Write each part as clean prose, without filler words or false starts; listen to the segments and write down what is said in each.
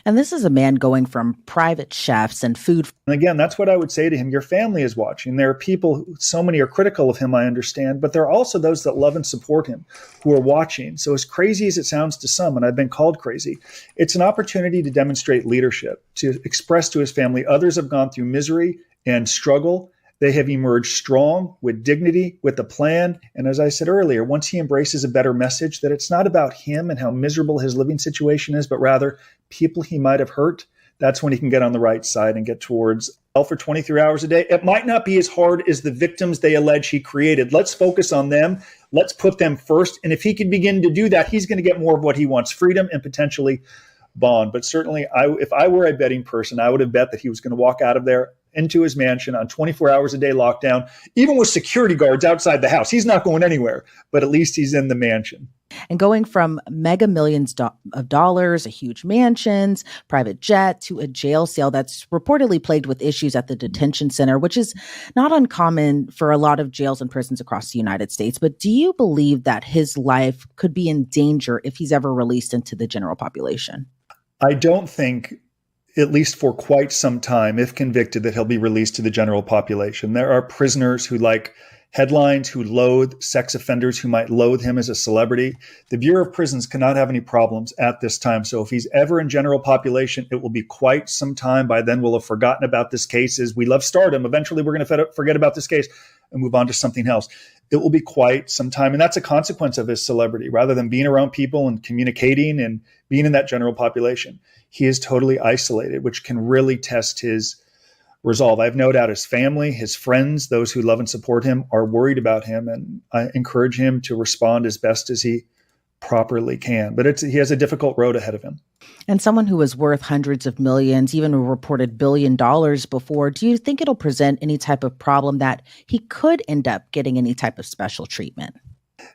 And this is a man going from private chefs and food. And again, that's what I would say to him. Your family is watching. There are people, so many are critical of him, I understand, but there are also those that love and support him who are watching. So as crazy as it sounds to some, and I've been called crazy, it's an opportunity to demonstrate leadership, to express to his family, others have gone through misery and struggle. They have emerged strong, with dignity, with a plan. And as I said earlier, once he embraces a better message, that it's not about him and how miserable his living situation is, but rather people he might have hurt, that's when he can get on the right side and get towards hell for 23 hours a day. It might not be as hard as the victims they allege he created. Let's focus on them. Let's put them first. And if he can begin to do that, he's going to get more of what he wants, freedom and potentially bond. But certainly, if I were a betting person, I would have bet that he was going to walk out of there into his mansion on 24 hours a day lockdown, even with security guards outside the house. He's not going anywhere, but at least he's in the mansion. And going from mega millions of dollars, a huge mansions, private jet, to a jail cell that's reportedly plagued with issues at the detention center, which is not uncommon for a lot of jails and prisons across the United States. But do you believe that his life could be in danger if he's ever released into the general population? I don't think, at least for quite some time, if convicted, that he'll be released to the general population. There are prisoners who like headlines, who loathe sex offenders, who might loathe him as a celebrity. The Bureau of Prisons cannot have any problems at this time. So if he's ever in general population, it will be quite some time. By then, we'll have forgotten about this case. As we love stardom, eventually we're going to forget about this case and move on to something else. It will be quite some time. And that's a consequence of his celebrity. Rather than being around people and communicating and being in that general population, he is totally isolated, which can really test his resolve. I have no doubt his family, his friends, those who love and support him are worried about him. And I encourage him to respond as best as he properly can. But he has a difficult road ahead of him. And someone who is worth hundreds of millions, even a reported $1 billion before, do you think it'll present any type of problem that he could end up getting any type of special treatment?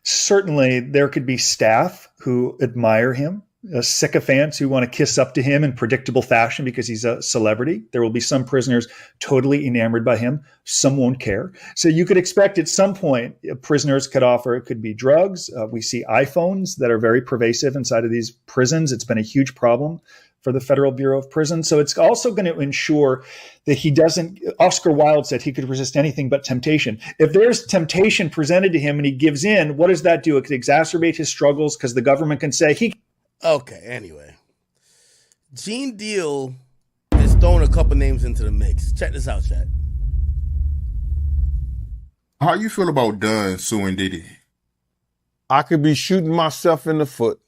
Certainly, there could be staff who admire him, sycophants who want to kiss up to him in predictable fashion because he's a celebrity. There will be some prisoners totally enamored by him. Some won't care. So you could expect at some point prisoners could offer, it could be drugs. We see iPhones that are very pervasive inside of these prisons. It's been a huge problem for the Federal Bureau of Prisons. So it's also going to ensure that he doesn't, Oscar Wilde said he could resist anything but temptation. If there's temptation presented to him and he gives in, what does that do? It could exacerbate his struggles because the government can say he. Okay, anyway. Gene Deal is throwing a couple names into the mix. Check this out, chat. How you feel about Dunn suing Diddy? I could be shooting myself in the foot.